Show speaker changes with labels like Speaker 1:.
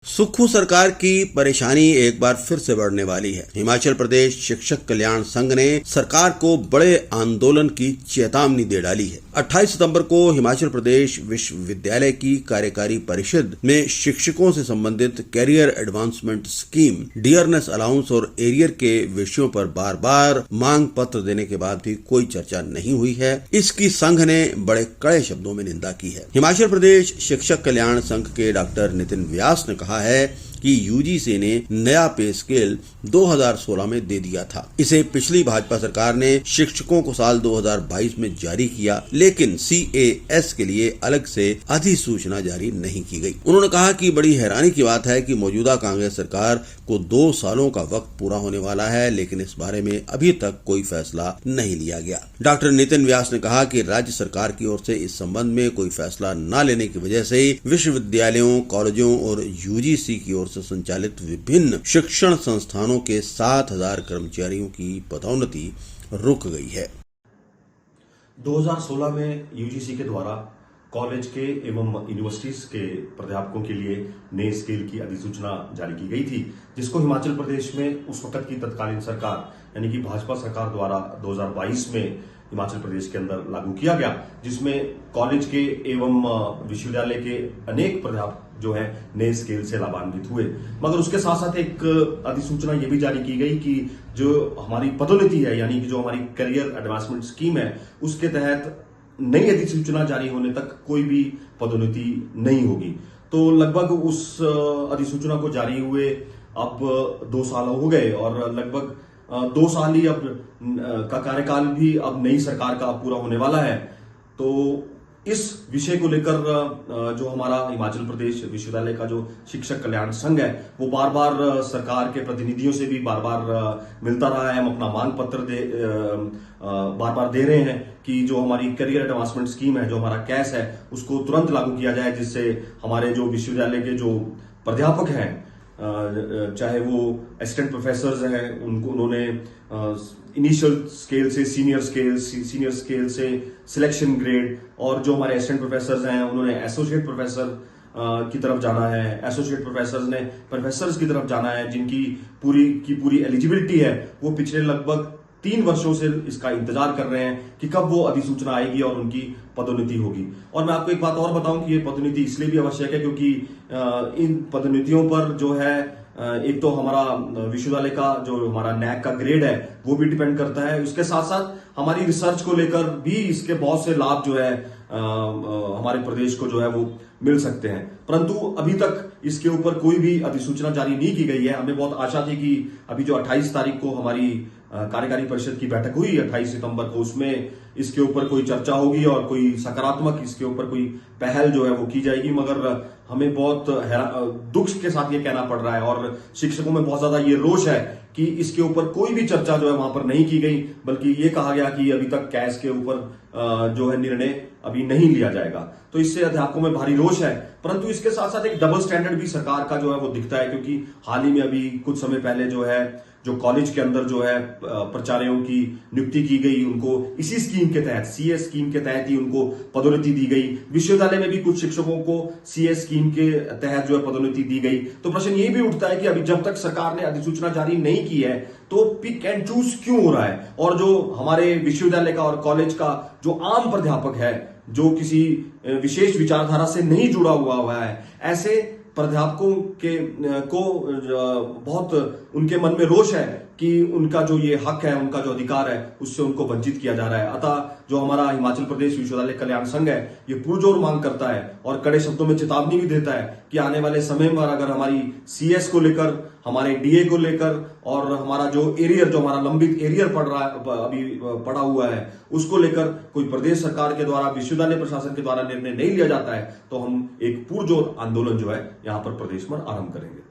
Speaker 1: सुक्खू सरकार की परेशानी एक बार फिर से बढ़ने वाली है। हिमाचल प्रदेश शिक्षक कल्याण संघ ने सरकार को बड़े आंदोलन की चेतावनी दे डाली है। 28 सितंबर को हिमाचल प्रदेश विश्वविद्यालय की कार्यकारी परिषद में शिक्षकों से संबंधित career advancement scheme, dearness allowance और एरियर के विषयों पर बार बार मांग पत्र देने के बाद भी कोई चर्चा नहीं हुई है। इसकी संघ ने बड़े कड़े शब्दों में निंदा की है। हिमाचल प्रदेश शिक्षक कल्याण संघ के डॉक्टर नितिन व्यास ने कहा है कि यूजीसी ने नया पे स्केल 2016 में दे दिया था। इसे पिछली भाजपा सरकार ने शिक्षकों को साल 2022 में जारी किया, लेकिन CAS के लिए अलग से अधिसूचना जारी नहीं की गई। उन्होंने कहा कि बड़ी हैरानी की बात है कि मौजूदा कांग्रेस सरकार को 2 सालों का वक्त पूरा होने वाला है, लेकिन इस बारे में अभी तक कोई फैसला नहीं लिया गया। डॉक्टर नितिन व्यास ने कहा कि राज्य सरकार की ओर से इस संबंध में कोई फैसला न लेने की वजह से विश्वविद्यालयों, कॉलेजों और यूजीसी की ओर से संचालित विभिन्न शिक्षण संस्थानों के 7,000 कर्मचारियों की पदोन्नति रुक गई है।
Speaker 2: 2016 में यूजीसी के द्वारा कॉलेज के एवं यूनिवर्सिटीज के प्राध्यापकों के लिए नए स्केल की अधिसूचना जारी की गई थी, जिसको हिमाचल प्रदेश में उस वक्त की तत्कालीन सरकार यानी कि भाजपा सरकार द्वारा 2022 में हिमाचल प्रदेश के अंदर लागू किया गया, जिसमें कॉलेज के एवं विश्वविद्यालय के अनेक प्राध्यापक जो है नए स्केल से लाभान्वित हुए। मगर उसके साथ साथ एक अधिसूचना ये भी जारी की गई कि जो हमारी पदोन्नति है यानी कि जो हमारी करियर एडवांसमेंट स्कीम है, उसके तहत नई अधिसूचना जारी होने तक कोई भी पदोन्नति नहीं होगी। तो लगभग उस अधिसूचना को जारी हुए अब 2 साल हो गए और लगभग 2 साल ही अब का कार्यकाल भी अब नई सरकार का पूरा होने वाला है। तो इस विषय को लेकर जो हमारा हिमाचल प्रदेश विश्वविद्यालय का जो शिक्षक कल्याण संघ है, वो बार बार सरकार के प्रतिनिधियों से भी बार बार मिलता रहा है। हम अपना मांग पत्र बार बार दे रहे हैं कि जो हमारी करियर एडवांसमेंट स्कीम है, जो हमारा कैस है, उसको तुरंत लागू किया जाए, जिससे हमारे जो विश्वविद्यालय के जो प्राध्यापक हैं, चाहे वो असिस्टेंट प्रोफेसर हैं, उन्होंने इनिशियल स्केल से सीनियर स्केल से सिलेक्शन ग्रेड, और जो हमारे असिस्टेंट प्रोफेसर हैं उन्होंने एसोसिएट प्रोफेसर की तरफ जाना है, एसोसिएट प्रोफेसर ने प्रोफेसर्स की तरफ जाना है, जिनकी पूरी एलिजिबिलिटी है वो पिछले लगभग 3 वर्षों से इसका इंतजार कर रहे हैं कि कब वो अधिसूचना आएगी और उनकी पदोन्नति होगी। और मैं आपको एक बात और बताऊं कि ये पदोन्नति इसलिए भी आवश्यक है क्योंकि इन पदोन्नतियों पर जो है एक तो हमारा विश्वविद्यालय का जो हमारा नैक का ग्रेड है वो भी डिपेंड करता है। उसके साथ साथ हमारी रिसर्च को लेकर भी इसके बहुत से लाभ जो है हमारे प्रदेश को जो है वो मिल सकते हैं, परंतु अभी तक इसके ऊपर कोई भी अधिसूचना जारी नहीं की गई है। हमें बहुत आशा थी कि अभी जो 28 तारीख को हमारी कार्यकारी परिषद की बैठक हुई 28 सितंबर को, उसमें इसके ऊपर कोई चर्चा होगी और कोई सकारात्मक इसके ऊपर कोई पहल जो है वो की जाएगी। मगर हमें बहुत दुख के साथ ये कहना पड़ रहा है और शिक्षकों में बहुत ज्यादा ये रोष है कि इसके ऊपर कोई भी चर्चा जो है वहां पर नहीं की गई, बल्कि ये कहा गया कि अभी तक कैस के ऊपर जो है निर्णय अभी नहीं लिया जाएगा। तो इससे अध्यापकों में भारी रोष है, परंतु इसके साथ साथ एक डबल स्टैंडर्ड भी सरकार का जो है वो दिखता है, क्योंकि हाल ही में अभी कुछ समय पहले जो है जो कॉलेज के अंदर जो है प्राचार्यों की नियुक्ति की गई, उनको इसी स्कीम के तहत CS स्कीम के तहत ही उनको पदोन्नति दी गई। विश्वविद्यालय में भी कुछ शिक्षकों को CS स्कीम के तहत जो है पदोन्नति दी गई। तो प्रश्न ये भी उठता है कि अभी जब तक सरकार ने अधिसूचना जारी नहीं की है तो पिक एंड चूज क्यों हो रहा है, और जो हमारे विश्वविद्यालय का और कॉलेज का जो आम प्राध्यापक है, जो किसी विशेष विचारधारा से नहीं जुड़ा हुआ है, ऐसे प्राध्यापकों को बहुत उनके मन में रोष है कि उनका जो ये हक है, उनका जो अधिकार है, उससे उनको वंचित किया जा रहा है। अतः जो हमारा हिमाचल प्रदेश विश्वविद्यालय कल्याण संघ है, ये पुरजोर मांग करता है और कड़े शब्दों में चेतावनी भी देता है कि आने वाले समय में अगर हमारी CS को लेकर, हमारे DA को लेकर और हमारा जो एरियर, जो हमारा लंबित एरियर अभी पड़ा हुआ है, उसको लेकर कोई प्रदेश सरकार के द्वारा, विश्वविद्यालय प्रशासन के द्वारा निर्णय नहीं लिया जाता है, तो हम एक पुरजोर आंदोलन जो है यहाँ पर प्रदेश में आरंभ करेंगे।